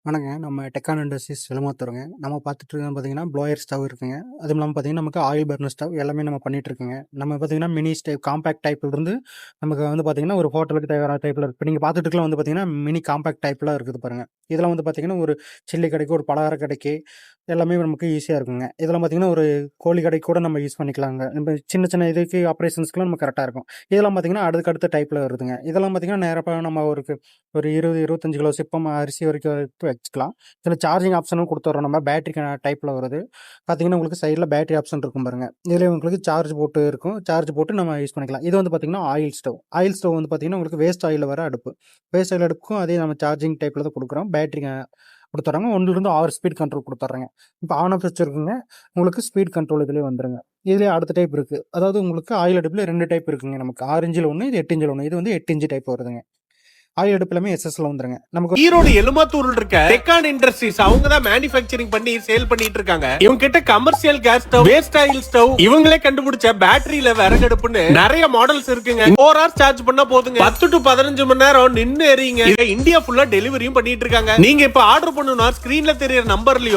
நம்ம டெக்கான் இண்டஸ்ட்ரீஸ் எலமாத்துறோங்க. நம்ம பார்த்துட்டு இருக்கிறது பார்த்தீங்கன்னா, ப்ளோயர் ஸ்டவ் இருக்குங்க. அதுவும் இல்லாம பார்த்தீங்கன்னா, நமக்கு ஆயில் பர்னர் ஸ்டவ் எல்லாமே நம்ம பண்ணிட்டு இருக்கோங்க. நம்ம பார்த்தீங்கன்னா, மினி ஸ்டவ் காம்பேக்ட் டைப்லருந்து நமக்கு வந்து பார்த்தீங்கன்னா, ஒரு ஹோட்டலுக்கு தேவையான டைப்ல இருக்கு. இப்ப நீங்க பார்த்துட்டு இருக்கிறது வந்து பார்த்தீங்கன்னா, மினி காம்பேக்ட் டைப்ல இருக்குது பாருங்க. இதெல்லாம் வந்து பார்த்தீங்கன்னா, ஒரு சில்லி கடைக்கு, ஒரு பலகார கடைக்கு எல்லாமே நமக்கு ஈஸியா இருக்குங்க. இதெல்லாம் பார்த்தீங்கன்னா, ஒரு கோழி கடைக்கு கூட நம்ம யூஸ் பண்ணிக்கலாங்க. நம்ம சின்ன சின்ன இதுக்கு ஆப்பரேஷன்ஸ்க்குலாம் நமக்கு கரெக்ட்டா இருக்கும். இதெல்லாம் பார்த்தீங்கன்னா, அடுத்த டைப்ல வருதுங்க. இதெல்லாம் பார்த்தீங்கன்னா, நேரா நம்ம ஒரு 20, 25 கிலோ சிப்பம் அரிசி வரைக்கும் வச்சுக்கலாம். இதில சார்ஜிங் ஆப்ஷனும் குடுத்துர்றோம் நம்ம. பேட்டரி டைப்ல வருது. பார்த்தீங்கன்னா, உங்களுக்கு சைட்ல பேட்டரி ஆப்ஷன் இருக்கும் பாருங்க. இதிலே உங்களுக்கு சார்ஜ் போட்டு இருக்கும். சார்ஜ் போட்டு நம்ம யூஸ் பண்ணிக்கலாம். இது வந்து பார்த்தீங்கன்னா, ஆயில் ஸ்டவ். ஆயில் ஸ்டவ் வந்து பார்த்தீங்கன்னா, உங்களுக்கு வேஸ்ட் ஆயில்ல வர அடுப்பு. வேஸ்ட் ஆயில் அடுப்புக்கும் அதே நம்ம சார்ஜிங் டைப்ல தான் குடுக்குறோம். பேட்டரி குடுத்துர்றாங்க. 1லிருந்து 6 ஸ்பீட் கண்ட்ரோல் குடுத்துர்றாங்க. இப்ப ஆன் ஆஃப் ஸ்விட்ச் இருக்குங்க. உங்களுக்கு ஸ்பீட் கண்ட்ரோல் இதிலேயே வந்துருங்க. இதிலேயே அடுத்த டைப் இருக்கு. அதாவது உங்களுக்கு ஆயில் அடுப்புல 2 டைப் இருக்குங்க நமக்கு. 6 இன்ச்சில ஒண்ணு, இது 8 இன்ச்சில ஒண்ணு. இது வந்து 8 இன்ச் டைப் வருதுங்க. ஆயில் அடுப்புலமே எஸ்எஸ்ல வந்துருங்க. நமக்கு ஈரோடு எலுமாத்தூர்ல இருக்க டெக்கான் இண்டஸ்ட்ரீஸ் அவங்க தான் மேனுஃபேக்சரிங் பண்ணி சேல் பண்ணிட்டு இருக்காங்க. இவங்க கிட்ட commercial gas stove, waste oil stove, இவங்களே கண்டுபிடிச்ச பேட்டரியில விறகடுப்புன்னு நிறைய மாடல்ஸ் இருக்குங்க. 4 hours சார்ஜ் பண்ணா போதுங்க. 10 to 15 மணி நேரம் நின்னு எறியுங்க. இந்தியா ஃபுல்லா டெலிவரியும் பண்ணிட்டு இருக்காங்க. நீங்க இப்ப ஆர்டர் பண்ணனும்னா ஸ்கிரீன்ல தெரியற நம்பர்லயோ